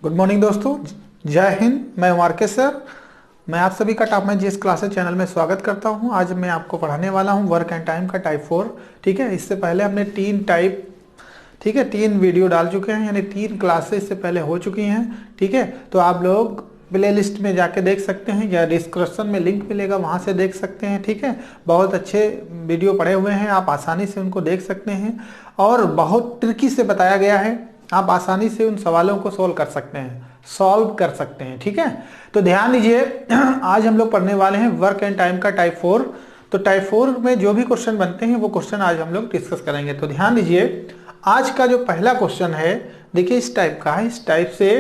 Good morning दोस्तों, जय हिंद। मैं उमार सर, मैं आप सभी का top match GS classes channel में स्वागत करता हूं। आज मैं आपको पढ़ाने वाला हूं वर्क एंड टाइम का टाइप 4। ठीक है, इससे पहले हमने 3 टाइप, ठीक है, 3 वीडियो डाल चुके हैं, यानी 3 क्लासेस इससे पहले हो चुकी हैं। ठीक है, तो आप लोग प्ले लिस्ट में जाके देख सकते हैं या डिस्क्रिप्शन में लिंक मिलेगा, वहां से देख सकते हैं। ठीक है, बहुत अच्छे वीडियो पड़े हुए हैं, आप आसानी से उनको देख सकते हैं और बहुत ट्रिकी से बताया गया है। आप आसानी से उन सवालों को सॉल्व कर सकते हैं। ठीक है, तो ध्यान दीजिए, आज हम लोग पढ़ने वाले हैं वर्क एंड टाइम का टाइप 4। तो टाइप 4 में जो भी क्वेश्चन बनते हैं वो क्वेश्चन आज हम लोग डिस्कस करेंगे। तो ध्यान दीजिए, आज का जो पहला क्वेश्चन है, देखिए इस टाइप का है। इस टाइप से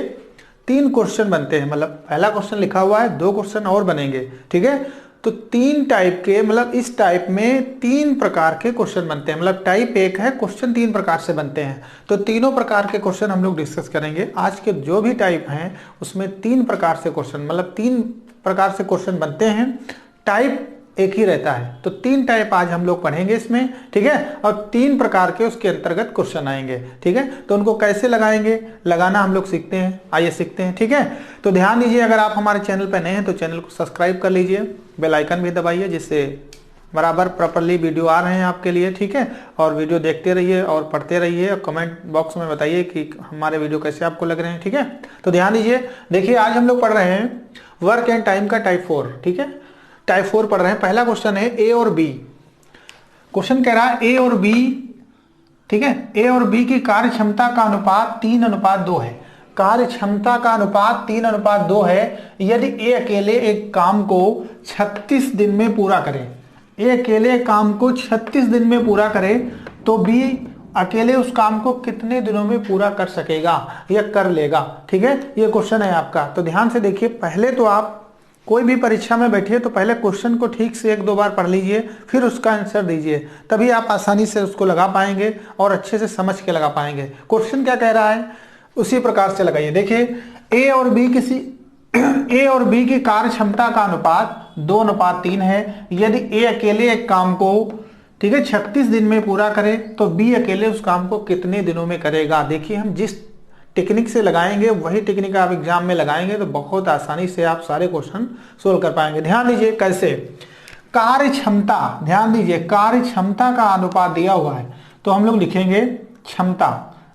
3 क्वेश्चन बनते हैं, मतलब पहला क्वेश्चन लिखा हुआ है, 2 क्वेश्चन और बनेंगे। ठीक है, तो 3 टाइप के, मतलब इस टाइप में 3 प्रकार के क्वेश्चन बनते हैं। मतलब टाइप 1 है, क्वेश्चन 3 प्रकार से बनते हैं। तो तीनों प्रकार के क्वेश्चन हम लोग डिस्कस करेंगे। आज के जो भी टाइप हैं उसमें 3 प्रकार से क्वेश्चन, मतलब 3 प्रकार से क्वेश्चन बनते हैं। टाइप एक ही रहता है, तो 3 टाइप आज हम लोग पढ़ेंगे इसमें। ठीक है, और 3 प्रकार के उसके अंतर्गत क्वेश्चन आएंगे। ठीक है, तो उनको कैसे लगाएंगे, लगाना हम लोग सीखते हैं। आइए सीखते हैं। ठीक है, तो ध्यान दीजिए, अगर आप हमारे चैनल पर नए हैं तो चैनल को सब्सक्राइब कर लीजिए, बेल आइकन भी दबाइए, जिससे बराबर प्रॉपरली वीडियो आ रहे हैं आपके लिए। ठीक है, और वीडियो देखते रहिए और पढ़ते रहिए, और कमेंट बॉक्स में बताइए कि हमारे वीडियो कैसे आपको लग रहे हैं। ठीक है, तो ध्यान दीजिए, देखिए आज हम लोग पढ़ रहे हैं वर्क एंड टाइम का टाइप 4। ठीक है, टाइप 4 पढ़ रहे हैं। पहला क्वेश्चन है ए और बी। क्वेश्चन कह रहा है ए और बी, ठीक है, ए और बी की कार्य क्षमता का अनुपात 3:2 है। कार्य क्षमता का अनुपात 3:2 है। यदि ए अकेले एक काम को 36 दिन में पूरा करे, ए अकेले काम को 36 दिन में पूरा करे, तो बी अकेले उस काम को कितने दिनों में पूरा कर सकेगा या कर लेगा। ठीक है, ये क्वेश्चन है आपका। तो ध्यान से देखिए, पहले तो आप कोई भी परीक्षा में बैठिए तो पहले क्वेश्चन को ठीक से 1-2 बार पढ़ लीजिए, फिर उसका आंसर दीजिए, तभी आप आसानी से उसको लगा पाएंगे और अच्छे से समझ के लगा पाएंगे। क्वेश्चन क्या कह रहा है उसी प्रकार से लगाइए। देखिए, ए और बी की कार्य क्षमता का अनुपात 2:3 है। यदि ए अकेले एक काम को, ठीक है, 36 दिन में पूरा करे, तो बी अकेले उस काम को कितने दिनों में करेगा। देखिए, हम जिस टेक्निक से लगाएंगे वही टेक्निक आप एग्जाम में लगाएंगे तो बहुत आसानी से आप सारे क्वेश्चन सोल्व कर पाएंगे। ध्यान दीजिए कैसे, कार्य क्षमता, ध्यान दीजिए कार्य क्षमता का अनुपात दिया हुआ है, तो हम लोग लिखेंगे क्षमता।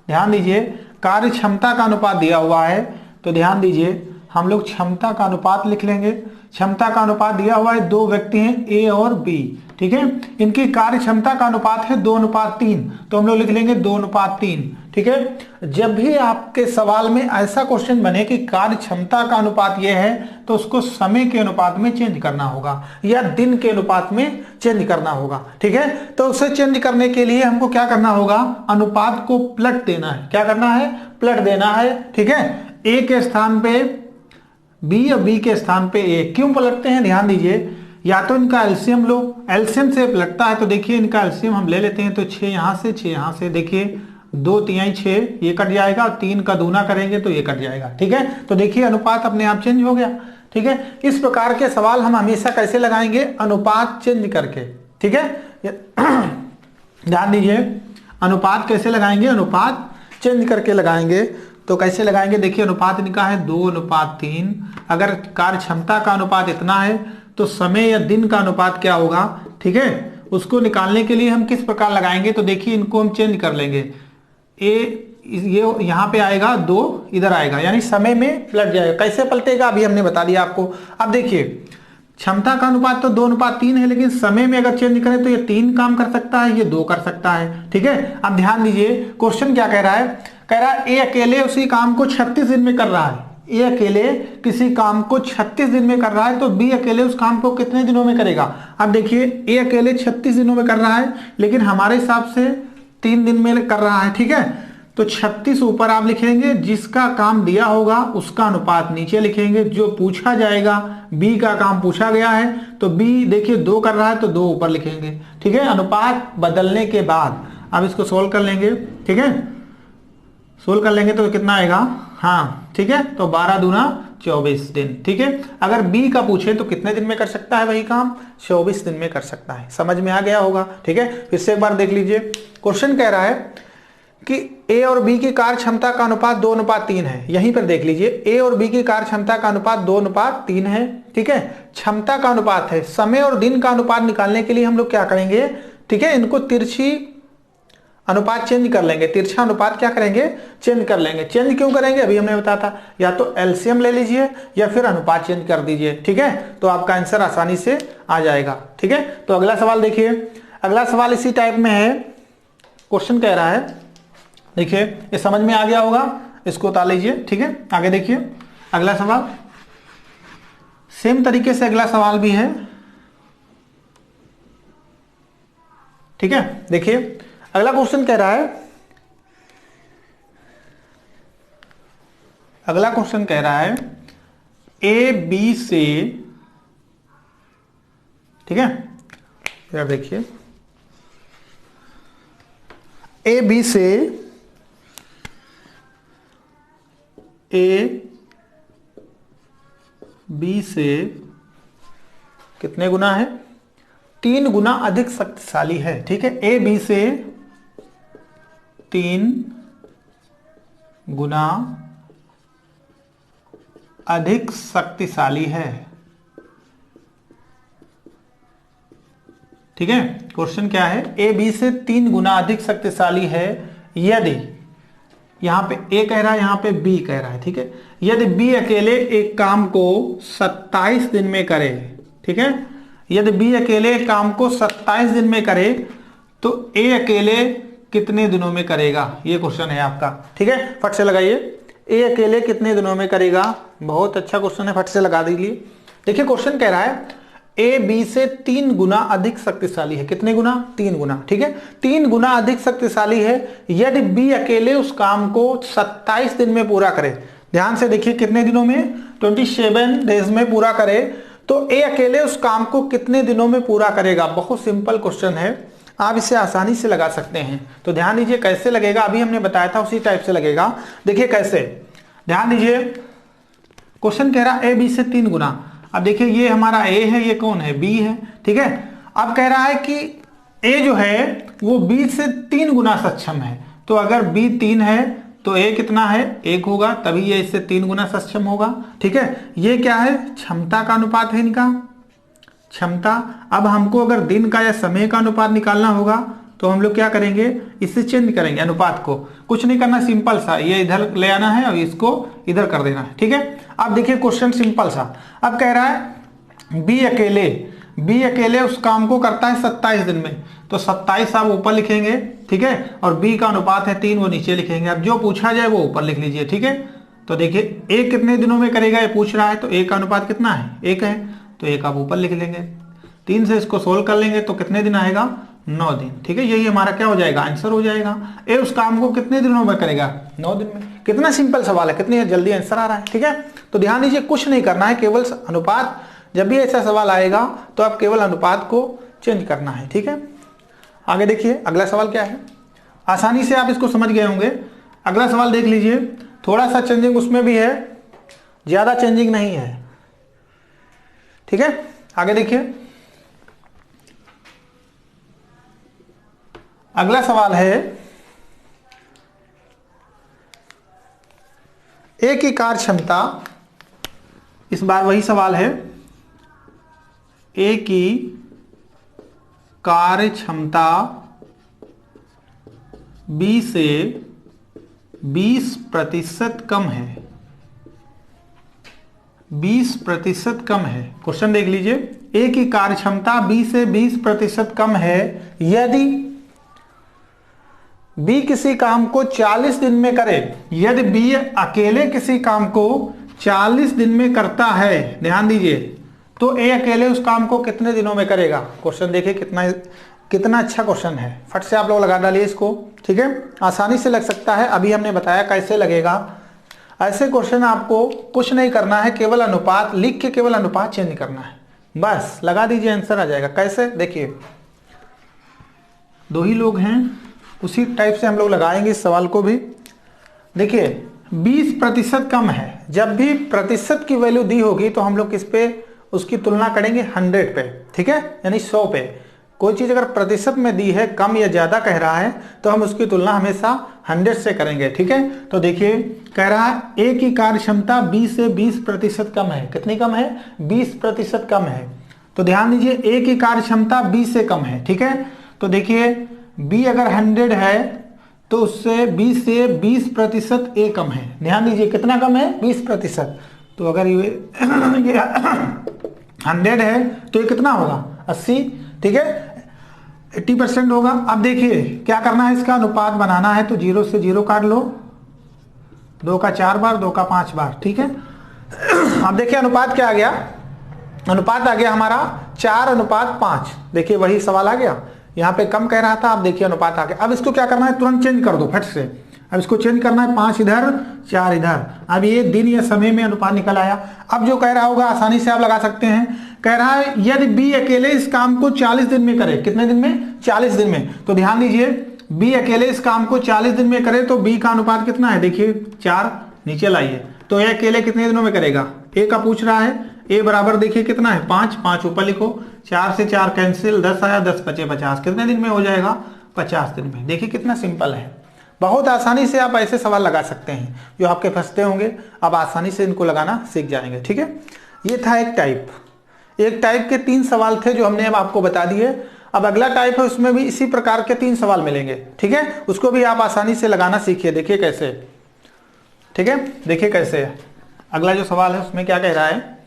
ध्यान दीजिए, कार्य क्षमता का अनुपात दिया हुआ है, तो ध्यान दीजिए हम लोग क्षमता का अनुपात लिख लेंगे। क्षमता का अनुपात दिया हुआ है, 2 व्यक्ति हैं ए और बी। ठीक है, इनकी कार्य क्षमता का अनुपात है 2:3, तो हम लोग लिख लेंगे 2:3। ठीक है, जब भी आपके सवाल में ऐसा क्वेश्चन बने कि कार्य क्षमता का अनुपात यह है, तो उसको समय के अनुपात में चेंज करना होगा या दिन के अनुपात में चेंज करना होगा। ठीक है, तो उसे चेंज करने के लिए हमको क्या करना होगा, अनुपात को पलट देना है। क्या करना है, पलट देना है। ठीक है, ए के स्थान पे बी और बी के स्थान पे ए। क्यों पलटते हैं, ध्यान दीजिए, या तो इनका एलसीएम लो, एलसीएम से पलटता है, तो देखिए इनका एलसीएम हम ले लेते हैं, तो 6 यहां से 6 यहां से, देखिए 2×3 6, ये कट जाएगा, और 3 का दूना करेंगे तो ये कट जाएगा। ठीक है, तो देखिए अनुपात अपने आप चेंज हो गया। ठीक है, इस प्रकार के सवाल हम हमेशा कैसे लगाएंगे, अनुपात चेंज करके। ठीक है, ध्यान दीजिए, अनुपात कैसे लगाएंगे, अनुपात चेंज करके लगाएंगे। तो कैसे लगाएंगे, देखिए अनुपात इनका है 2:3। अगर कार्य क्षमता का अनुपात इतना है तो समय या दिन का अनुपात क्या होगा। ठीक है, उसको निकालने के लिए हम किस प्रकार लगाएंगे, तो देखिए इनको हम चेंज कर लेंगे। ए ये यहाँ पे आएगा, 2 इधर आएगा, यानी समय में पलट जाएगा। कैसे पलटेगा अभी हमने बता दिया आपको। अब देखिए, क्षमता का अनुपात तो 2:3 है, लेकिन समय में अगर चेंज करें तो ये 3 काम कर सकता है, ये 2 कर सकता है। ठीक है, अब ध्यान दीजिए, क्वेश्चन क्या कह रहा है, कह रहा है ए अकेले उसी काम को 36 दिन में कर रहा है। ए अकेले किसी काम को 36 दिन में कर रहा है, तो बी अकेले उस काम को कितने दिनों में करेगा। अब देखिए, ए अकेले 36 दिनों में कर रहा है, लेकिन हमारे हिसाब से 3 दिन में कर रहा है। ठीक है, तो 36 ऊपर आप लिखेंगे, जिसका काम दिया होगा उसका अनुपात नीचे लिखेंगे। जो पूछा जाएगा, बी का काम पूछा गया है, तो बी देखिए 2 कर रहा है, तो 2 ऊपर लिखेंगे। ठीक है, अनुपात बदलने के बाद अब इसको सोल्व कर लेंगे। ठीक है, सोल्व कर लेंगे तो कितना आएगा, हाँ ठीक है, तो 12×2 = 24 दिन। ठीक है, अगर बी का पूछे तो कितने दिन में कर सकता है वही काम, 24 दिन में कर सकता है। समझ में आ गया होगा। ठीक है, फिर से एक बार देख लीजिए, क्वेश्चन कह रहा है कि ए और बी की कार्य क्षमता का अनुपात 2:3 है। यहीं पर देख लीजिए, ए और बी की कार्य क्षमता का अनुपात 2:3 है। ठीक है, क्षमता का अनुपात है। समय और दिन का अनुपात निकालने के लिए हम लोग क्या करेंगे, ठीक है, इनको तिरछी अनुपात चेंज कर लेंगे। तिरछा अनुपात क्या करेंगे, चेंज कर लेंगे। चेंज क्यों करेंगे, अभी हमने बताया था, या तो एलसीएम ले लीजिए या फिर अनुपात चेंज कर दीजिए। ठीक है, तो आपका आंसर आसानी से आ जाएगा। ठीक है, तो अगला सवाल देखिए। अगला सवाल इसी टाइप में है। क्वेश्चन कह रहा है, देखिए ये समझ में आ गया होगा, इसको उतार लीजिए। ठीक है, आगे देखिए अगला सवाल। सेम तरीके से अगला सवाल भी है। ठीक है, देखिए अगला क्वेश्चन कह रहा है, अगला क्वेश्चन कह रहा है ए बी से, ठीक है, यार देखिए ए बी से कितने गुना है, 3 गुना अधिक शक्तिशाली है। ठीक है, ए बी से 3 गुना अधिक शक्तिशाली है। ठीक है, क्वेश्चन क्या है, ए बी से 3 गुना अधिक शक्तिशाली है यदि, यहां पे ए कह रहा है, यहां पे बी कह रहा है। ठीक है, यदि बी अकेले एक काम को 27 दिन में करे। ठीक है, यदि बी अकेले एक काम को 27 दिन में करे तो ए अकेले कितने दिनों में करेगा, ये क्वेश्चन है आपका। ठीक है, फट से लगाइए, ए अकेले कितने दिनों में करेगा। बहुत अच्छा क्वेश्चन है, फट से लगा दीजिए। देखिए क्वेश्चन कह रहा है ए बी से 3 गुना अधिक शक्तिशाली है। कितने गुना, 3 गुना। ठीक है, 3 गुना अधिक शक्तिशाली है यदि बी अकेले उस काम को 27 दिन में पूरा करे। ध्यान से देखिए, कितने दिनों में, 27 डेज में पूरा करे, तो ए अकेले उस काम को कितने दिनों में पूरा करेगा। बहुत सिंपल क्वेश्चन है, आप इसे आसानी से लगा सकते हैं। तो ध्यान दीजिए कैसे लगेगा, अभी हमने बताया था उसी टाइप से लगेगा। देखिए कैसे, ध्यान दीजिए, क्वेश्चन कह रहा है ए बी से 3 गुना। अब देखिए ये हमारा ए है, ये कौन है, बी है। ठीक है, अब कह रहा है कि ए जो है वो बी से 3 गुना सक्षम है। तो अगर बी 3 है तो ए कितना है, 1 होगा, तभी ये इससे 3 गुना सक्षम होगा। ठीक है, ये क्या है, क्षमता का अनुपात है इनका, क्षमता। अब हमको अगर दिन का या समय का अनुपात निकालना होगा तो हम लोग क्या करेंगे, इससे चेंज करेंगे अनुपात को। कुछ नहीं करना, सिंपल सा, ये इधर ले आना है और इसको इधर कर देना है। ठीक है, अब देखिए क्वेश्चन सिंपल सा। अब कह रहा है बी अकेले उस काम को करता है 27 दिन में, तो 27 आप ऊपर लिखेंगे। ठीक है, और बी का अनुपात है 3, वो नीचे लिखेंगे। अब जो पूछा जाए वो ऊपर लिख लीजिए। ठीक है, तो देखिए ए कितने दिनों में करेगा ये पूछ रहा है, तो ए का अनुपात कितना है, 1 है, तो 1 आप ऊपर लिख लेंगे। 3 से इसको सोल्व कर लेंगे तो कितने दिन आएगा, 9 दिन। ठीक है, यही हमारा क्या हो जाएगा, आंसर हो जाएगा। ए उस काम को कितने दिनों में करेगा, 9 दिन में। कितना सिंपल सवाल है, कितनी जल्दी आंसर आ रहा है। ठीक है, तो ध्यान दीजिए, कुछ नहीं करना है, केवल अनुपात, जब भी ऐसा सवाल आएगा तो आप केवल अनुपात को चेंज करना है। ठीक है, आगे देखिए अगला सवाल क्या है, आसानी से आप इसको समझ गए होंगे। अगला सवाल देख लीजिए, थोड़ा सा चेंजिंग उसमें भी है, ज्यादा चेंजिंग नहीं है। ठीक है, आगे देखिए अगला सवाल है, ए की कार्य क्षमता, इस बार वही सवाल है, ए की कार्य क्षमता बी से 20% कम है, 20% कम है। क्वेश्चन देख लीजिए, ए की कार्य क्षमता बी से 20% कम है यदि बी किसी काम को 40 दिन में करे। यदि बी अकेले किसी काम को 40 दिन में करता है, ध्यान दीजिए, तो ए अकेले उस काम को कितने दिनों में करेगा। क्वेश्चन देखिए कितना अच्छा क्वेश्चन है, फट से आप लोग लगा डालिए इसको। ठीक है, आसानी से लग सकता है, अभी हमने बताया कैसे लगेगा। ऐसे क्वेश्चन आपको कुछ नहीं करना है, केवल अनुपात लिख के केवल अनुपात चेंज करना है, बस लगा दीजिए, आंसर आ जाएगा। कैसे, देखिए 2 ही लोग हैं, उसी टाइप से हम लोग लगाएंगे इस सवाल को भी। देखिए 20% कम है, जब भी प्रतिशत की वैल्यू दी होगी तो हम लोग किस पे उसकी तुलना करेंगे, 100 पे। ठीक है, यानी 100 पे। कोई चीज अगर प्रतिशत में दी है, कम या ज्यादा कह रहा है, तो हम उसकी तुलना हमेशा 100 से करेंगे। ठीक है, तो देखिए कह रहा है ए की कार्य क्षमता बी से 20% कम है। कितनी कम है? 20% कम है। तो ध्यान दीजिए ए की कार्य क्षमता बी से कम है। ठीक है, तो देखिए बी अगर 100 है तो उससे बी से 20% ए कम है। ध्यान दीजिए कितना कम है? 20%। तो अगर ये 100 है तो ये कितना होगा? 80। ठीक है, 80% होगा। अब देखिए क्या करना है, इसका अनुपात बनाना है, तो 0 से 0 काट लो, 2 का 4 बार, 2 का 5 बार। ठीक है, अब देखिए अनुपात क्या आ गया? अनुपात आ गया हमारा 4:5। देखिए वही सवाल आ गया, यहाँ पे कम कह रहा था, अब देखिए अनुपात आ गया। अब इसको क्या करना है, तुरंत चेंज कर दो फट से। अब इसको चेंज करना है, 5 इधर 4 इधर। अब ये दिन या समय में अनुपात निकल आया। अब जो कह रहा होगा आसानी से आप लगा सकते हैं। कह रहा है यदि बी अकेले इस काम को 40 दिन में करे। कितने दिन में? 40 दिन में। तो ध्यान दीजिए बी अकेले इस काम को 40 दिन में करे तो बी का अनुपात कितना है? देखिए 4 नीचे लाइए, तो ए अकेले कितने दिनों में करेगा? ए का पूछ रहा है। ए बराबर देखिए कितना है? 5। 5 ऊपर लिखो, 4 से 4 कैंसिल, 10 आया, 10 × 5 = 50। कितने दिन में हो जाएगा? 50 दिन में। देखिए कितना सिंपल है। बहुत आसानी से आप ऐसे सवाल लगा सकते हैं जो आपके फंसते होंगे, अब आसानी से इनको लगाना सीख जाएंगे। ठीक है, ये था एक टाइप। एक टाइप के 3 सवाल थे जो हमने अब आपको बता दिए। अब अगला टाइप है, उसमें भी इसी प्रकार के 3 सवाल मिलेंगे। ठीक है, उसको भी आप आसानी से लगाना सीखिए। देखिए कैसे। ठीक है, देखिए कैसे। अगला जो सवाल है उसमें क्या कह रहा है,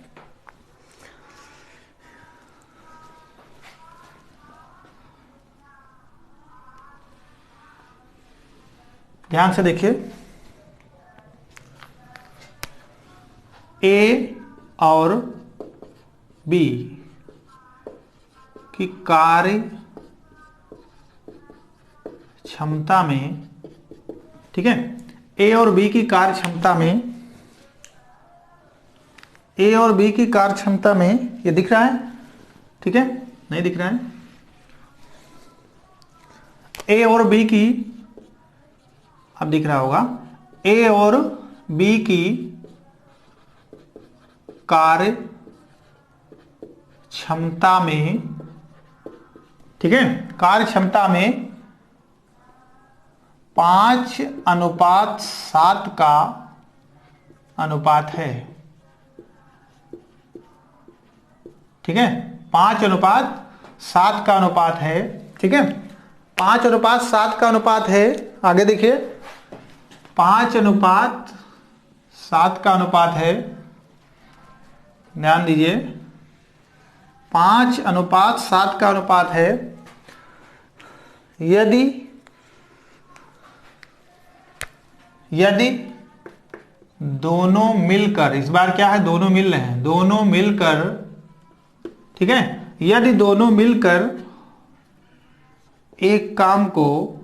ध्यान से देखिए। ए और बी की कार्य क्षमता में, ठीक है, ए और बी की कार्य क्षमता में, ए और बी की कार्य क्षमता में, ये दिख रहा है? ठीक है, नहीं दिख रहा है? ए और बी की, अब दिख रहा होगा, ए और बी की कार्य क्षमता में, ठीक है, कार्य क्षमता में 5:7 का अनुपात है। ठीक है, 5:7 का अनुपात है। ठीक है, 5:7 का अनुपात है। आगे देखिए 5:7 का अनुपात है। ध्यान दीजिए 5:7 का अनुपात है। यदि दोनों मिलकर, इस बार क्या है, दोनों मिल रहे हैं, दोनों मिलकर, ठीक है, यदि दोनों मिलकर एक काम को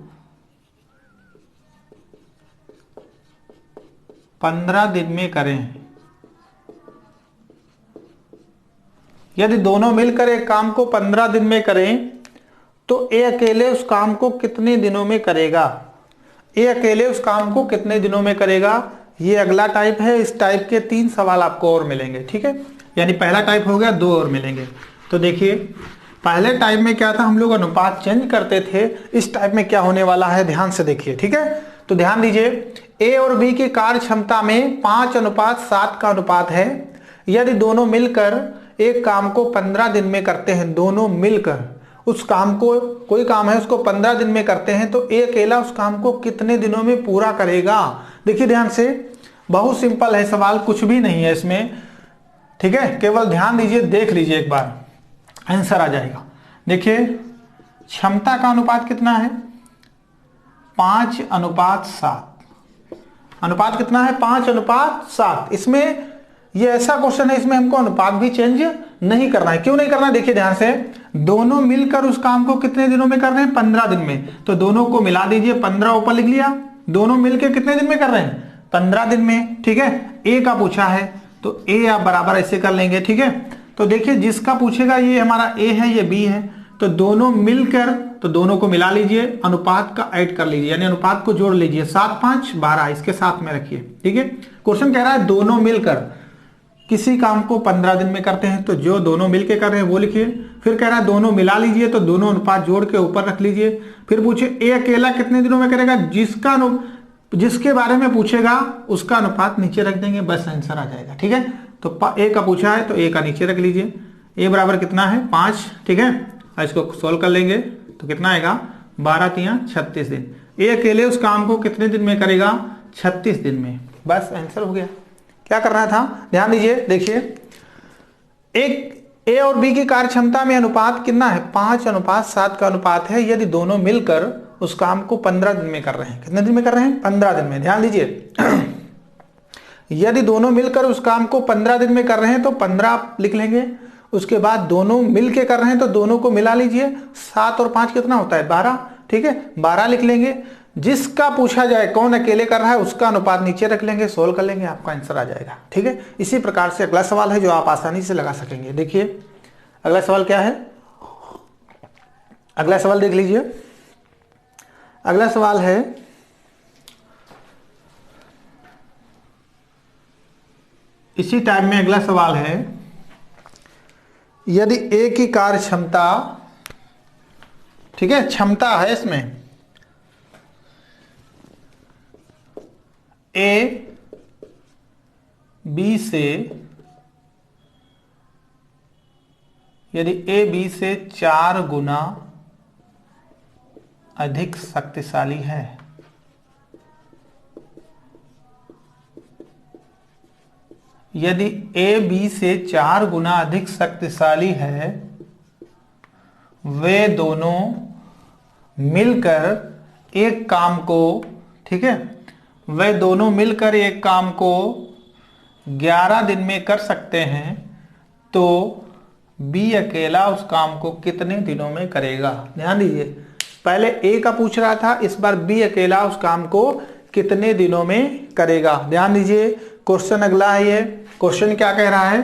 15 दिन में करें, यदि दोनों मिलकर एक काम को 15 दिन में करें तो ए अकेले उस काम को कितने दिनों में करेगा? ए अकेले उस काम को कितने दिनों में करेगा? ये अगला टाइप है। इस टाइप के 3 सवाल आपको और मिलेंगे। ठीक है, यानी पहला टाइप हो गया, 2 और मिलेंगे। तो देखिए पहले टाइप में क्या था, हम लोग अनुपात चेंज करते थे। इस टाइप में क्या होने वाला है, ध्यान से देखिए। ठीक है, तो ध्यान दीजिए ए और बी की कार्य क्षमता में 5:7 का अनुपात है। यदि दोनों मिलकर एक काम को 15 दिन में करते हैं, दोनों मिलकर उस काम को, कोई काम है उसको 15 दिन में करते हैं, तो ए अकेला उस काम को कितने दिनों में पूरा करेगा? देखिए ध्यान से, बहुत सिंपल है सवाल, कुछ भी नहीं है इसमें। ठीक है, केवल ध्यान दीजिए, देख लीजिए एक बार, आंसर आ जाएगा। देखिए क्षमता का अनुपात कितना है? 5:7। अनुपात कितना है? 5:7। इसमें ये ऐसा क्वेश्चन है, इसमें हमको अनुपात भी चेंज नहीं करना है। क्यों नहीं करना है? देखिए ध्यान से, दोनों मिलकर उस काम को कितने दिनों में कर रहे हैं? 15 दिन में। तो दोनों को मिला दीजिए, 15 ऊपर लिख लिया। दोनों मिलकर कितने दिन में कर रहे हैं? 15 दिन में। ठीक है, ए का पूछा है तो ए आप बराबर ऐसे कर लेंगे। ठीक है, तो देखिए जिसका पूछेगा ये हमारा ए है, ये बी है, तो दोनों मिलकर, तो दोनों को मिला लीजिए, अनुपात का ऐड कर लीजिए, यानी अनुपात को जोड़ लीजिए। 7 5 12 इसके साथ में रखिए। ठीक है, क्वेश्चन कह रहा है दोनों मिलकर किसी काम को 15 दिन में करते हैं तो जो दोनों मिलके कर रहे हैं वो लिखिए। फिर कह रहा है दोनों मिला लीजिए तो दोनों अनुपात जोड़ के ऊपर रख लीजिए। फिर पूछे ए अकेला कितने दिनों में करेगा, जिसके बारे में पूछेगा उसका अनुपात नीचे रख देंगे, बस आंसर आ जाएगा। ठीक है, तो ए का पूछा है तो ए का नीचे रख लीजिए। ए बराबर कितना है 5। ठीक है, और इसको सोल्व कर लेंगे तो कितना आएगा 12 तिया 36 दिन। ए अकेले उस काम को कितने दिन में करेगा, 36 दिन में, बस आंसर हो गया। क्या करना था, ध्यान दीजिए, देखिए एक ए और बी की कार्य क्षमता में अनुपात कितना है, 5:7 का अनुपात है यदि दोनों मिलकर उस काम को 15 दिन में कर रहे हैं। कितने दिन में कर रहे हैं, 15 दिन में। ध्यान दीजिए यदि दोनों मिलकर उस काम को 15 दिन में कर रहे हैं तो 15 लिख लेंगे। उसके बाद दोनों मिलके कर रहे हैं तो दोनों को मिला लीजिए, 7 और 5 कितना होता है 12। ठीक है, 12 लिख लेंगे। जिसका पूछा जाए कौन अकेले कर रहा है उसका अनुपात नीचे रख लेंगे, सोल्व कर लेंगे, आपका आंसर आ जाएगा। ठीक है, इसी प्रकार से अगला सवाल है जो आप आसानी से लगा सकेंगे। देखिए अगला सवाल क्या है, अगला सवाल देख लीजिए। अगला सवाल है इसी टाइप में अगला सवाल है, यदि ए की कार्य क्षमता, ठीक है क्षमता है इसमें, ए बी से, यदि ए बी से 4 गुना अधिक शक्तिशाली है, यदि ए बी से 4 गुना अधिक शक्तिशाली है, वे दोनों मिलकर एक काम को, ठीक है, वे दोनों मिलकर एक काम को 11 दिन में कर सकते हैं, तो बी अकेला उस काम को कितने दिनों में करेगा। ध्यान दीजिए, पहले ए का पूछ रहा था, इस बार बी अकेला उस काम को कितने दिनों में करेगा। ध्यान दीजिए, क्वेश्चन अगला है। ये क्वेश्चन क्या कह रहा है,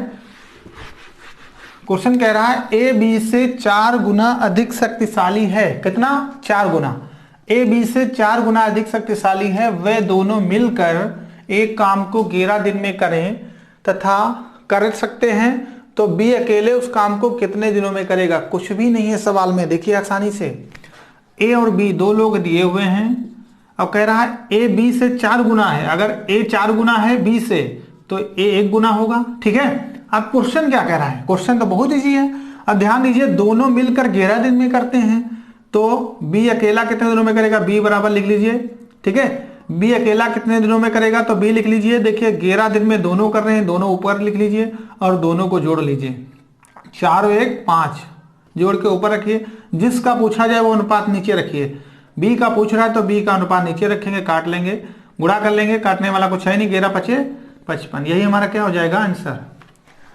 क्वेश्चन कह रहा है ए बी से 4 गुना अधिक शक्तिशाली है। कितना, 4 गुना। ए बी से 4 गुना अधिक शक्तिशाली है, वे दोनों मिलकर एक काम को 11 दिन में करें तथा कर सकते हैं, तो बी अकेले उस काम को कितने दिनों में करेगा। कुछ भी नहीं है सवाल में, देखिए आसानी से, ए और बी दो लोग दिए हुए हैं। अब कह रहा है ए बी से 4 गुना है, अगर ए 4 गुना है बी से तो ए 1 गुना होगा। ठीक है, अब क्वेश्चन क्या कह रहा है, क्वेश्चन तो बहुत इजी है। अब ध्यान दीजिए, दोनों मिलकर 11 दिन में करते हैं तो बी अकेला कितने दिनों में करेगा, बी बराबर लिख लीजिए। ठीक है, बी अकेला कितने दिनों में करेगा तो बी लिख लीजिए। देखिए 11 दिन में दोनों कर रहे हैं, दोनों ऊपर लिख लीजिए और दोनों को जोड़ लीजिए, 4 और 1 5, जोड़ के ऊपर रखिए। जिसका पूछा जाए वो अनुपात नीचे रखिए। बी का पूछ रहा है तो बी का अनुपात नीचे रखेंगे, काट लेंगे, गुणा कर लेंगे, काटने वाला कुछ है नहीं, 11 5 55, यही हमारा क्या हो जाएगा आंसर।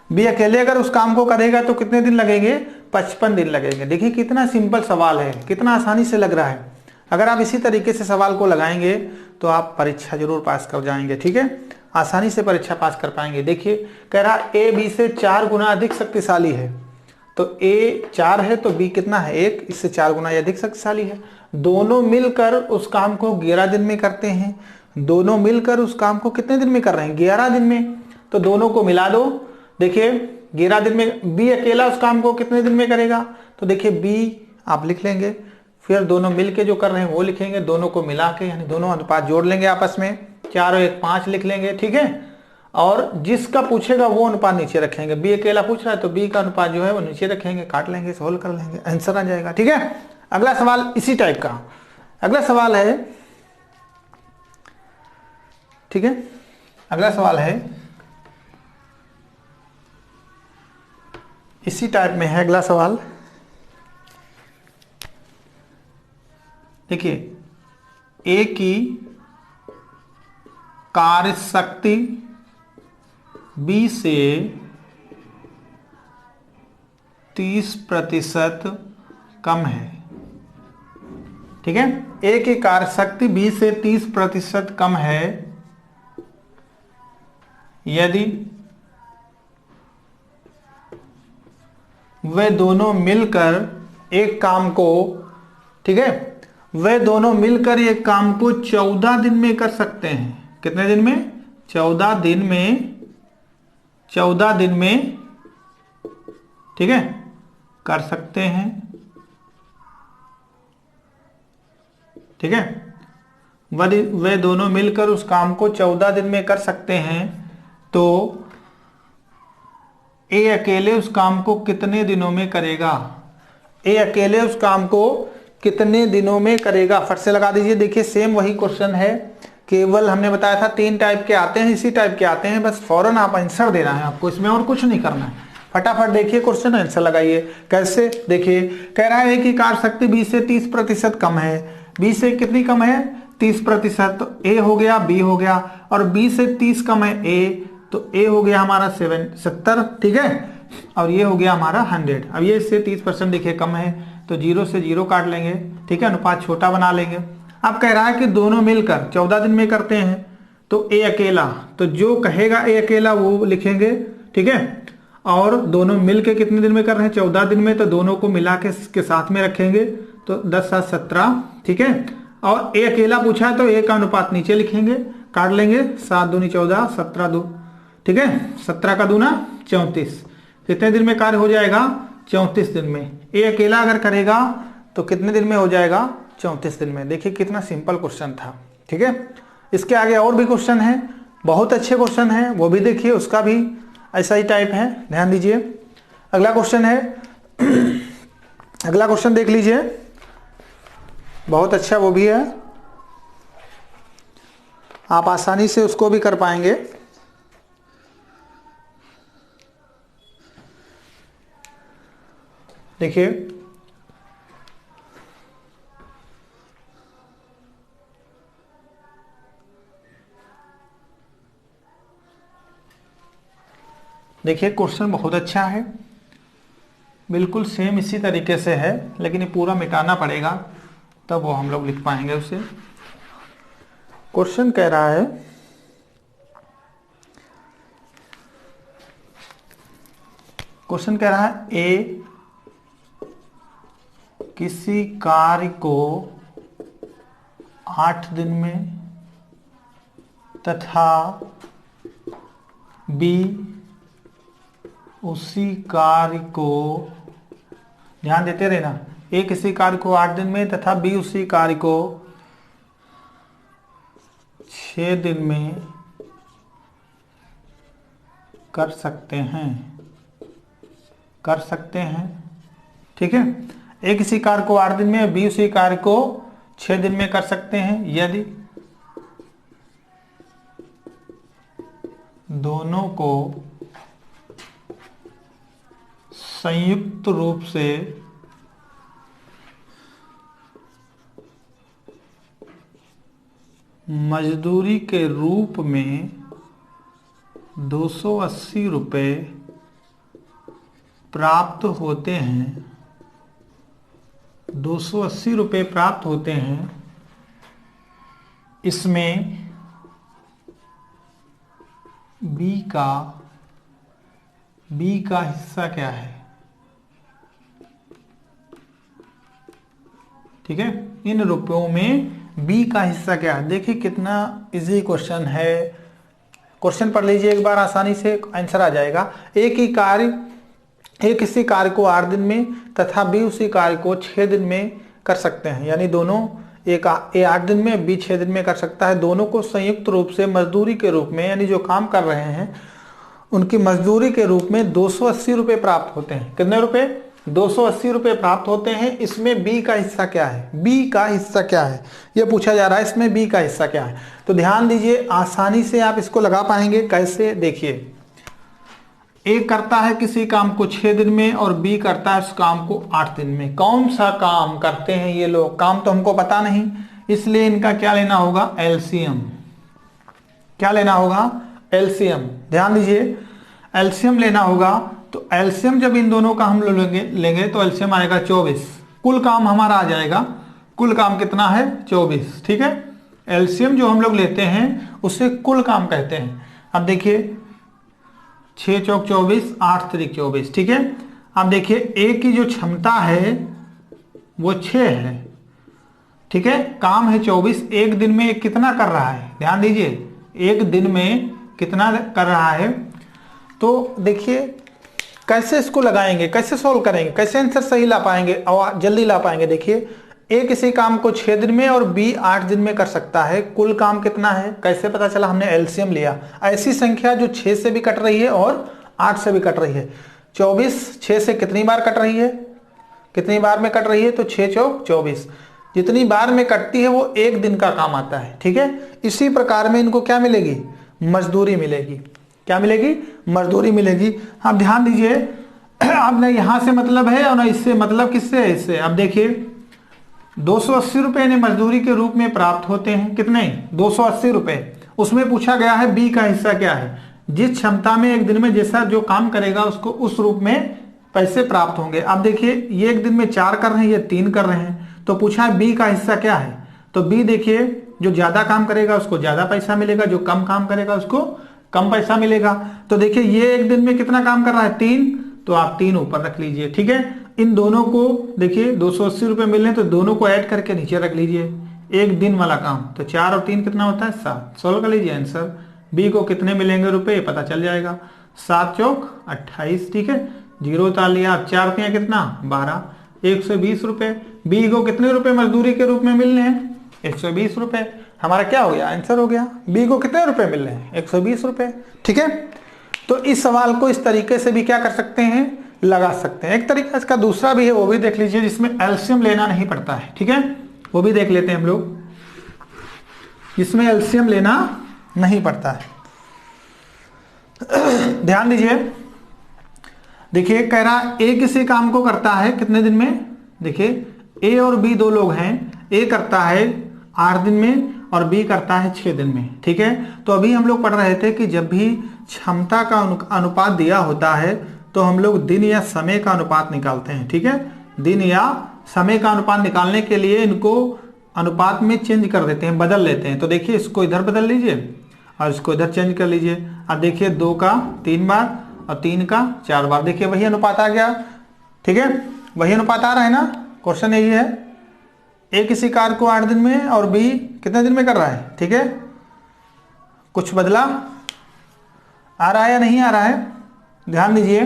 बी अकेले अगर उस काम को करेगा तो कितने दिन लगेंगे, 55 दिन लगेंगे। देखिए कितना सिंपल सवाल है, कितना आसानी से लग रहा है। अगर आप इसी तरीके से सवाल को लगाएंगे तो आप परीक्षा जरूर पास कर जाएंगे। ठीक है, आसानी से परीक्षा पास कर पाएंगे। देखिए कह रहा ए बी से 4 गुना अधिक शक्तिशाली है, तो ए 4 है तो बी कितना है 1, इससे 4 गुना अधिक शक्तिशाली है। दोनों मिलकर उस काम को 11 दिन में करते हैं, दोनों मिलकर उस काम को कितने दिन में कर रहे हैं, 11 दिन में, तो दोनों को मिला दो। देखिए 11 दिन में बी अकेला उस काम को कितने दिन में करेगा, तो देखिए बी आप लिख लेंगे, फिर दोनों मिलके जो कर रहे हैं वो लिखेंगे, दोनों को मिला के यानी दोनों अनुपात जोड़ लेंगे आपस में, 4 और 1 5 लिख लेंगे। ठीक है, और जिसका पूछेगा वो अनुपात नीचे रखेंगे। बी अकेला पूछ रहा है तो बी का अनुपात जो है वो नीचे रखेंगे, काट लेंगे, सोल्व कर लेंगे, आंसर आ जाएगा। ठीक है, अगला सवाल इसी टाइप का, अगला सवाल है, ठीक है, अगला सवाल है इसी टाइप में है। अगला सवाल देखिए, ए की कार्य शक्ति बी से 30% कम है। ठीक है, ए की कार्य शक्ति बी से 30% कम है यदि वे दोनों मिलकर एक काम को, ठीक है, वे दोनों मिलकर एक काम को 14 दिन में कर सकते हैं। कितने दिन में, 14 दिन में 14 दिन में, ठीक है, कर सकते हैं, ठीक है। वे दोनों मिलकर उस काम को 14 दिन में कर सकते हैं, तो ए अकेले उस काम को कितने दिनों में करेगा? ए अकेले उस काम को कितने दिनों में करेगा? फट से लगा दीजिए। देखिए सेम वही क्वेश्चन है, केवल हमने बताया था 3 टाइप के आते हैं, इसी टाइप के आते हैं, बस फौरन आप आंसर देना है आपको, इसमें और कुछ नहीं करना है। फटाफट देखिए क्वेश्चन, आंसर लगाइए। कैसे? देखिए कह रहा है कि कार्य शक्ति 20 से 30% कम है। 20 से कितनी कम है? 30%। तो ए हो गया, बी हो गया, और 20 से 30 कम है ए, तो ए हो गया हमारा 70, ठीक है, और ये हो गया हमारा 100। अब ये इससे 30% देखिए कम है, तो 0 से 0 काट लेंगे, ठीक है, अनुपात छोटा बना लेंगे। अब कह रहा है कि दोनों मिलकर 14 दिन में करते हैं, तो ए अकेला, तो जो कहेगा ए अकेला वो लिखेंगे, ठीक है, और दोनों मिलके कितने दिन में कर रहे हैं? 14 दिन में, तो दोनों को मिला के साथ में रखेंगे, तो 10 7 17, ठीक है, और ए अकेला पूछा है तो ए का अनुपात नीचे लिखेंगे, काट लेंगे, 7 दूनी 14, 17 2, ठीक है, 17 का दूना 34। कितने दिन में कार्य हो जाएगा? 34 दिन में। ए अकेला अगर करेगा तो कितने दिन में हो जाएगा? 34 दिन में। देखिए कितना सिंपल क्वेश्चन था, ठीक है। इसके आगे और भी क्वेश्चन है, बहुत अच्छे क्वेश्चन है, वो भी देखिए, उसका भी ऐसा ही टाइप है, ध्यान दीजिए। अगला क्वेश्चन है, अगला क्वेश्चन देख लीजिए, बहुत अच्छा वो भी है, आप आसानी से उसको भी कर पाएंगे। देखिए देखिए क्वेश्चन बहुत अच्छा है, बिल्कुल सेम इसी तरीके से है, लेकिन ये पूरा मिटाना पड़ेगा, तब वो हम लोग लिख पाएंगे उसे। क्वेश्चन कह रहा है, क्वेश्चन कह रहा है ए किसी कार्य को 8 दिन में तथा बी उसी कार्य को, ध्यान देते रहना, ए किसी कार्य को 8 दिन में तथा बी उसी कार्य को 6 दिन में कर सकते हैं, कर सकते हैं, ठीक है। ए किसी कार्य को 8 दिन में, बी उसी कार्य को 6 दिन में कर सकते हैं, यदि दोनों को संयुक्त रूप से मजदूरी के रूप में 280 रुपये प्राप्त होते हैं, 280 रुपये प्राप्त होते हैं, इसमें बी का हिस्सा क्या है? ठीक है, इन रुपयों में बी का हिस्सा क्या है? देखिए कितना इजी क्वेश्चन है, क्वेश्चन पढ़ लीजिए एक बार, आसानी से आंसर आ जाएगा। एक ही कार्य, एक किसी कार्य को 8 दिन में तथा बी उसी कार्य को 6 दिन में कर सकते हैं, यानी दोनों, एक ए 8 दिन में, बी 6 दिन में कर सकता है। दोनों को संयुक्त रूप से मजदूरी के रूप में, यानी जो काम कर रहे हैं उनकी मजदूरी के रूप में 280 रुपये प्राप्त होते हैं। कितने रुपए? 280 रुपये प्राप्त होते हैं। इसमें बी का हिस्सा क्या है? बी का हिस्सा क्या है यह पूछा जा रहा है, इसमें बी का हिस्सा क्या है? तो ध्यान दीजिए, आसानी से आप इसको लगा पाएंगे। कैसे? देखिए, ए करता है किसी काम को 6 दिन में और बी करता है उस काम को 8 दिन में। कौन सा काम करते हैं ये लोग? काम तो हमको पता नहीं, इसलिए इनका क्या लेना होगा? एलसीएम। क्या लेना होगा? एलसीएम। ध्यान दीजिए, एलसीएम लेना होगा। तो एलसीएम जब इन दोनों का हम लोग लेंगे तो एलसीएम आएगा 24। कुल काम हमारा आ जाएगा, कुल काम कितना है? 24। ठीक है, एलसीएम जो हम लोग लेते हैं उसे कुल काम कहते हैं। अब देखिए, 6 चौक 24, 8 त्रिक 24। ठीक है, अब देखिए ए की जो क्षमता है वो 6 है, ठीक है, काम है 24। एक दिन में कितना कर रहा है? ध्यान दीजिए, एक दिन में कितना कर रहा है? तो देखिए कैसे इसको लगाएंगे, कैसे सोल्व करेंगे, कैसे आंसर सही ला पाएंगे और जल्दी ला पाएंगे। देखिए ए किसी काम को 6 दिन में और बी 8 दिन में कर सकता है, कुल काम कितना है कैसे पता चला, हमने एलसीएम लिया। ऐसी संख्या जो 6 से भी कट रही है और 8 से भी कट रही है। 24 6 से कितनी बार कट रही है, कितनी बार में कट रही है, तो 6 चौक 24, जितनी बार में कटती है वो एक दिन का काम आता है। ठीक है, इसी प्रकार में इनको क्या मिलेगी, मजदूरी मिलेगी। क्या मिलेगी, मजदूरी मिलेगी। आप ध्यान दीजिए, अब ना यहां से मतलब है और ना इससे मतलब किससे है, इससे। अब देखिए 280 रुपए ने मजदूरी के रूप में प्राप्त होते हैं, कितने, 280 रुपए। उसमें पूछा गया है बी का हिस्सा क्या है, जिस क्षमता में एक दिन में जैसा जो काम करेगा उसको उस रूप में पैसे प्राप्त होंगे। अब देखिए ये एक दिन में 4 कर रहे हैं, ये 3 कर रहे हैं, तो पूछा है बी का हिस्सा क्या है। तो बी देखिए जो ज्यादा काम करेगा उसको ज्यादा पैसा मिलेगा, जो कम काम करेगा उसको कम पैसा मिलेगा। तो देखिए ये एक दिन में कितना काम कर रहा है, 3, तो आप 3 ऊपर रख लीजिए। ठीक है, इन दोनों को देखिए 280 रुपए मिल रहे हैं तो दोनों को ऐड करके नीचे रख लीजिए, एक दिन वाला काम। तो 4 और 3 कितना होता है, 7। सोल्व कर लीजिए आंसर। बी को कितने मिलेंगे रुपए पता चल जाएगा, 7 चौक 28। ठीक है, 0 उतार लिया, आप 4 पे कितना 12, 120 रुपए। बी को कितने रुपए मजदूरी के रूप में मिल रहे हैं, 120 रुपए। हमारा क्या हो गया, आंसर हो गया। बी को कितने रुपए मिल रहे हैं, 120 रुपए। ठीक है, तो इस सवाल को इस तरीके से भी क्या कर सकते हैं, लगा सकते हैं। एक तरीका इसका दूसरा भी है, वो भी देख लीजिए, जिसमें एलसीएम लेना नहीं पड़ता है। ठीक है, वो भी देख लेते हैं हम लोग, जिसमें एलसीएम लेना नहीं पड़ता है। ध्यान दीजिए, देखिए कह रहा ए किसी काम को करता है कितने दिन में। देखिए ए और बी 2 लोग हैं, ए करता है 8 दिन में और बी करता है 6 दिन में। ठीक है, तो अभी हम लोग पढ़ रहे थे कि जब भी क्षमता का अनुपात दिया होता है तो हम लोग दिन या समय का अनुपात निकालते हैं। ठीक है, दिन या समय का अनुपात निकालने के लिए इनको अनुपात में चेंज कर देते हैं, बदल लेते हैं। तो देखिए इसको इधर बदल लीजिए और इसको इधर चेंज कर लीजिए। अब देखिए 2 का 3 बार और 3 का 4 बार, देखिए वही अनुपात आ गया। ठीक है, वही अनुपात आ रहा है ना। क्वेश्चन यही है, ए किसी कार्य को 8 दिन में और बी कितने दिन में कर रहा है। ठीक है, कुछ बदला आ रहा है या नहीं आ रहा है, ध्यान दीजिए।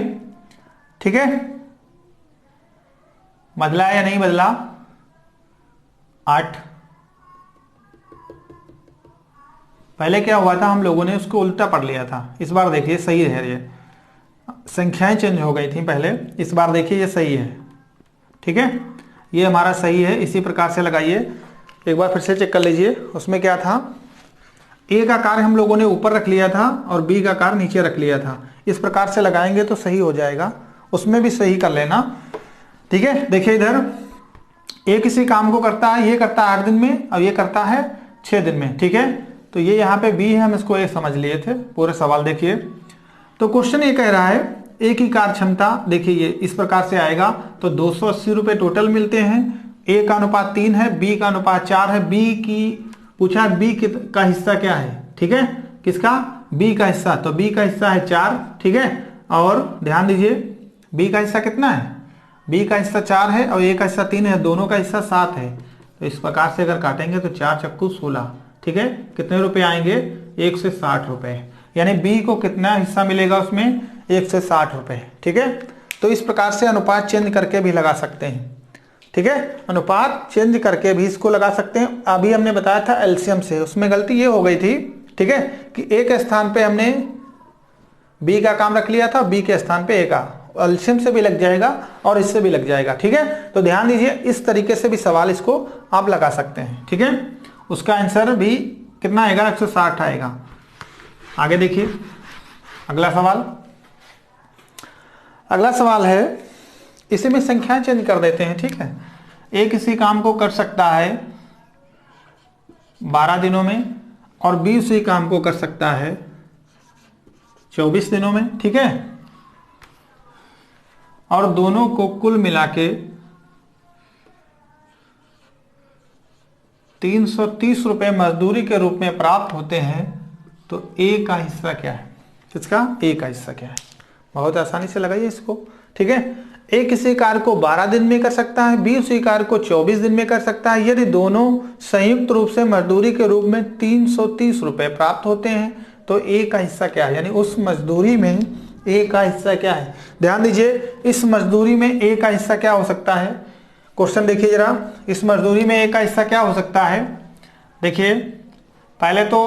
ठीक है, बदला या नहीं बदला, 8। पहले क्या हुआ था, हम लोगों ने उसको उल्टा पढ़ लिया था। इस बार देखिए सही है, ये संख्याएं चेंज हो गई थी पहले, इस बार देखिए ये सही है। ठीक है, ये हमारा सही है। इसी प्रकार से लगाइए, एक बार फिर से चेक कर लीजिए। उसमें क्या था, ए का कार्य हम लोगों ने ऊपर रख लिया था और बी का कार्य नीचे रख लिया था। इस प्रकार से लगाएंगे तो सही हो जाएगा, उसमें भी सही कर लेना। ठीक है, देखिए इधर ए किसी काम को करता है, ये करता है 8 दिन में और ये करता है 6 दिन में। ठीक है, तो ये यहाँ पे बी है, हम इसको ए समझ लिए थे। पूरे सवाल देखिए, तो क्वेश्चन ये कह रहा है ए की कार्य क्षमता, देखिए ये इस प्रकार से आएगा। तो 280 रुपए टोटल मिलते हैं। ए का अनुपात 3 है, बी का अनुपात 4 है। बी की पूछा है बी का हिस्सा क्या है। ठीक है, किसका, बी का हिस्सा। तो बी का हिस्सा है 4। ठीक है, और ध्यान दीजिए बी का हिस्सा कितना है, बी का हिस्सा 4 है और ए का हिस्सा 3 है, दोनों का हिस्सा 7 है। तो इस प्रकार से अगर काटेंगे तो 4 चक्कू 16। ठीक है, कितने रुपए आएंगे, 1 से 60 रुपए। यानी बी को कितना हिस्सा मिलेगा उसमें, 1 से 60 रुपए। ठीक है, तो इस प्रकार से अनुपात चेंज करके भी लगा सकते हैं। ठीक है, अनुपात चेंज करके भी इसको लगा सकते हैं। अभी हमने बताया था एलसीएम से, उसमें गलती ये हो गई थी। ठीक है, कि ए के स्थान पे हमने बी का काम रख लिया था, बी के स्थान पे ए का। एलसीएम से भी लग जाएगा और इससे भी लग जाएगा। ठीक है, तो ध्यान दीजिए, इस तरीके से भी सवाल इसको आप लगा सकते हैं। ठीक है, उसका आंसर भी कितना आएगा, 160 आएगा। आगे देखिए अगला सवाल। अगला सवाल है, इसी में संख्याएं चेंज कर देते हैं। ठीक है, ए किसी काम को कर सकता है 12 दिनों में और बी उसी काम को कर सकता है 24 दिनों में। ठीक है, और दोनों को कुल मिला के 330 रुपए मजदूरी के रूप में प्राप्त होते हैं। तो ए का हिस्सा क्या है, किसका, ए का हिस्सा क्या है। बहुत आसानी से लगाइए इसको। ठीक है, ए किसी कार्य को 12 दिन में कर सकता है, बी उसी कार्य को 24 दिन में कर सकता है। यदि दोनों संयुक्त रूप से मजदूरी के रूप में 330 रुपए प्राप्त होते हैं तो ए का हिस्सा क्या है, यानी उस मजदूरी में ए का हिस्सा क्या है। ध्यान दीजिए, इस मजदूरी में ए का हिस्सा क्या हो सकता है। क्वेश्चन देखिए जरा, इस मजदूरी में ए का हिस्सा क्या हो सकता है। देखिए पहले तो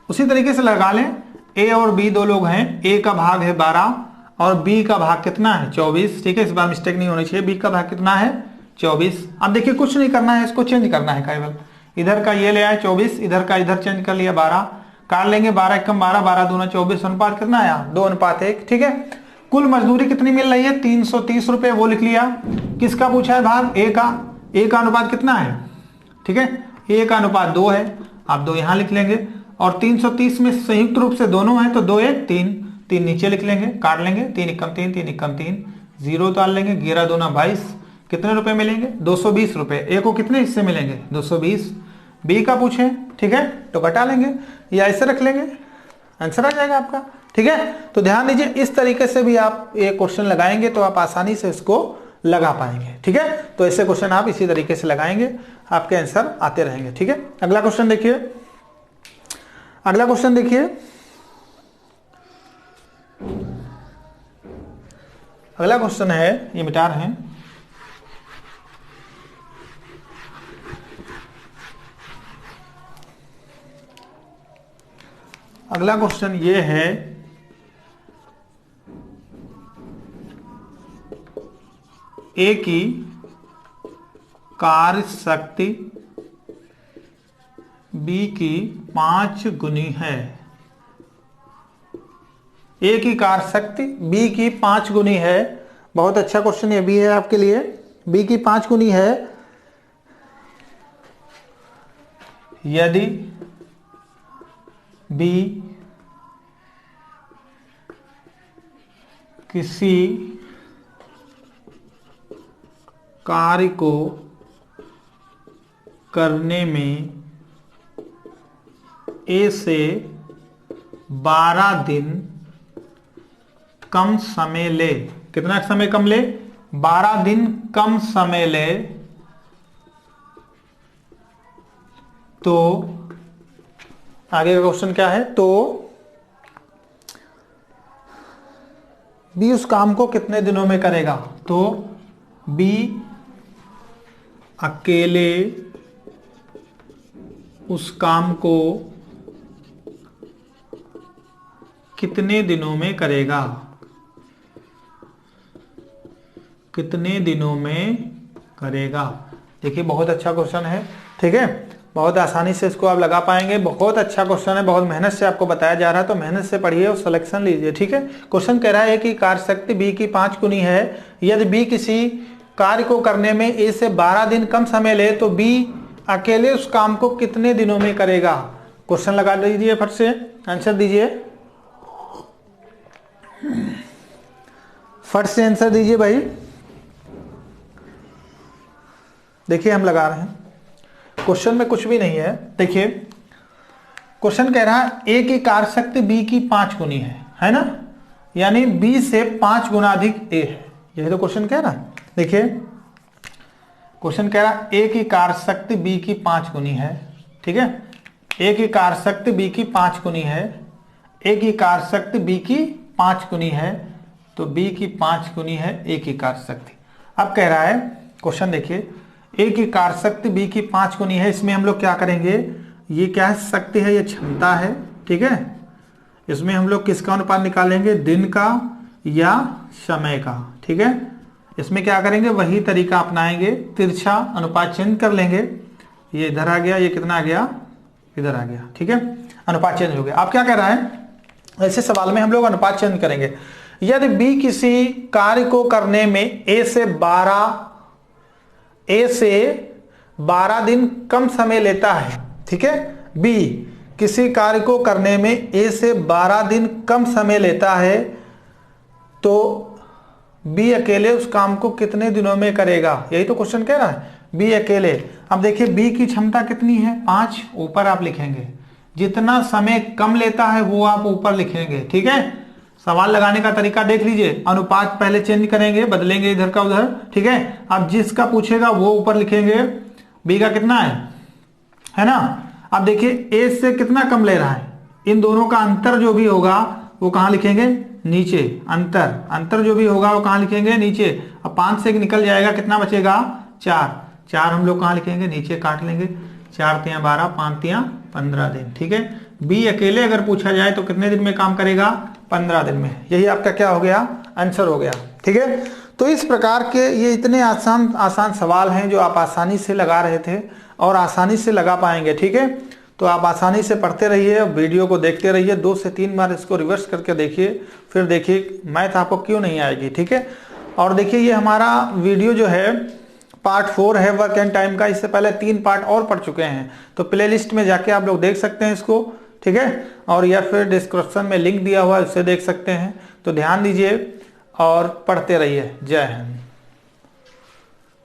उसी तरीके से लगा लें, ए और बी दो लोग हैं, ए का भाग है 12 और बी का भाग कितना है 24। ठीक है, इस बार मिस्टेक नहीं होनी चाहिए। बी का भाग कितना है 24। अब देखिए कुछ नहीं करना है, इसको चेंज करना है केवल। इधर का ये ले आए 24, इधर का इधर चेंज कर लिया 12, काट लेंगे 12 एकम 12, 12 दूना 24, अनुपात कितना आया 2:1। ठीक है, कुल मजदूरी कितनी मिल रही है 330 रुपए, वो लिख लिया। किसका पूछा है भाग, ए का। ए का अनुपात कितना है, ठीक है, ए का अनुपात 2 है, आप 2 यहां लिख लेंगे। और 330 में संयुक्त रूप से दोनों हैं तो 2 1 3, 3 नीचे लिख लेंगे, काट लेंगे 3 एकम 3, 3 एकम 3, 0 डाल लेंगे, 11 दूना 22, कितने रुपए मिलेंगे 220 रुपए। ए को कितने हिस्से मिलेंगे 220। बी का पूछे, ठीक है, तो घटा लेंगे या ऐसे रख लेंगे, आंसर आ जाएगा आपका। ठीक है, तो ध्यान दीजिए इस तरीके से भी आप ये क्वेश्चन लगाएंगे तो आप आसानी से इसको लगा पाएंगे। ठीक है, तो ऐसे क्वेश्चन आप इसी तरीके से लगाएंगे, आपके आंसर आते रहेंगे। ठीक है, अगला क्वेश्चन देखिए, अगला क्वेश्चन देखिए, अगला क्वेश्चन है, ये मिटा रहे हैं। अगला क्वेश्चन ये है, ए की कार्य शक्ति बी की 5 गुनी है। ए की कार्य शक्ति बी की 5 गुनी है। बहुत अच्छा क्वेश्चन ये भी है आपके लिए। बी की 5 गुनी है यदि बी किसी कार्य को करने में ए से 12 दिन कम समय ले। कितना समय कम ले, 12 दिन कम समय ले, तो आगे का क्वेश्चन क्या है, तो बी उस काम को कितने दिनों में करेगा। तो बी अकेले उस काम को कितने दिनों में करेगा, कितने दिनों में करेगा। देखिए बहुत अच्छा क्वेश्चन है। ठीक है, बहुत आसानी से इसको आप लगा पाएंगे। बहुत अच्छा क्वेश्चन है, बहुत मेहनत से आपको बताया जा रहा है, तो मेहनत से पढ़िए और सिलेक्शन लीजिए। ठीक है, क्वेश्चन कह रहा है कि कार्य शक्ति बी की 5 गुनी है यदि बी किसी कार्य को करने में ए से 12 दिन कम समय ले, तो बी अकेले उस काम को कितने दिनों में करेगा। क्वेश्चन लगा दीजिए, फट से आंसर दीजिए, फट से आंसर दीजिए भाई। देखिए हम लगा रहे हैं, क्वेश्चन में कुछ भी नहीं है। देखिए क्वेश्चन कह रहा है ए की कार्य शक्ति बी की 5 गुनी है ना, यानी बी से 5 गुना अधिक ए है, यही तो क्वेश्चन कह रहा है। देखिए क्वेश्चन कह रहा है ए की कार्य शक्ति बी की 5 गुनी है। ठीक है, ए की कार्य शक्ति बी की 5 गुनी है, ए की कार्य शक्ति बी की 5 गुनी है, तो बी की 5 गुनी है ए की कार्य शक्ति। अब कह रहा है क्वेश्चन देखिए, ए की कार्य शक्ति बी की 5 गुनी है, इसमें हम लोग क्या करेंगे, ये क्या है, शक्ति है, ये क्षमता है। ठीक है, इसमें हम लोग किसका अनुपात निकालेंगे, दिन का या समय का। ठीक है, इसमें क्या करेंगे, वही तरीका अपनाएंगे, तिरछा अनुपात चेंज कर लेंगे। ये इधर आ गया, ये कितना आ गया, इधर आ गया। ठीक है, अनुपात चेंज हो गया। आप क्या कह रहा है, ऐसे सवाल में हम लोग अनुपात चेंज करेंगे। यदि बी किसी कार्य को करने में ए से 12 दिन कम समय लेता है। ठीक है, बी किसी कार्य को करने में ए से 12 दिन कम समय लेता है, तो बी अकेले उस काम को कितने दिनों में करेगा, यही तो क्वेश्चन कह रहा है, बी अकेले। अब देखिए बी की क्षमता कितनी है 5, ऊपर आप लिखेंगे, जितना समय कम लेता है वो आप ऊपर लिखेंगे। ठीक है, सवाल लगाने का तरीका देख लीजिए, अनुपात पहले चेंज करेंगे, बदलेंगे इधर का उधर। ठीक है, अब जिसका पूछेगा वो ऊपर लिखेंगे, बी का कितना है ना। अब देखिए ए से कितना कम ले रहा है, इन दोनों का अंतर जो भी होगा वो कहाँ लिखेंगे, नीचे। अंतर, अंतर जो भी होगा वो कहाँ लिखेंगे, नीचे। अब 5 से निकल जाएगा, कितना बचेगा, 4। 4 हम लोग कहाँ लिखेंगे, नीचे काट लेंगे। 4 तिया 12, 5 तिया 15 दिन। ठीक है, बी अकेले अगर पूछा जाए तो कितने दिन में काम करेगा, 15 दिन में। यही आपका क्या हो गया, आंसर हो गया। ठीक है, तो इस प्रकार के ये इतने आसान आसान सवाल हैं जो आप आसानी से लगा रहे थे और आसानी से लगा पाएंगे। ठीक है, तो आप आसानी से पढ़ते रहिए, वीडियो को देखते रहिए, 2 से 3 बार इसको रिवर्स करके देखिए, फिर देखिए मैथ आपको क्यों नहीं आएगी। ठीक है, और देखिए ये हमारा वीडियो जो है पार्ट 4 है वर्क एंड टाइम का। इससे पहले 3 पार्ट और पढ़ चुके हैं, तो प्लेलिस्ट में जाके आप लोग देख सकते हैं इसको। ठीक है, और या फिर डिस्क्रिप्शन में लिंक दिया हुआ है, उससे देख सकते हैं। तो ध्यान दीजिए और पढ़ते रहिए। जय हिंद।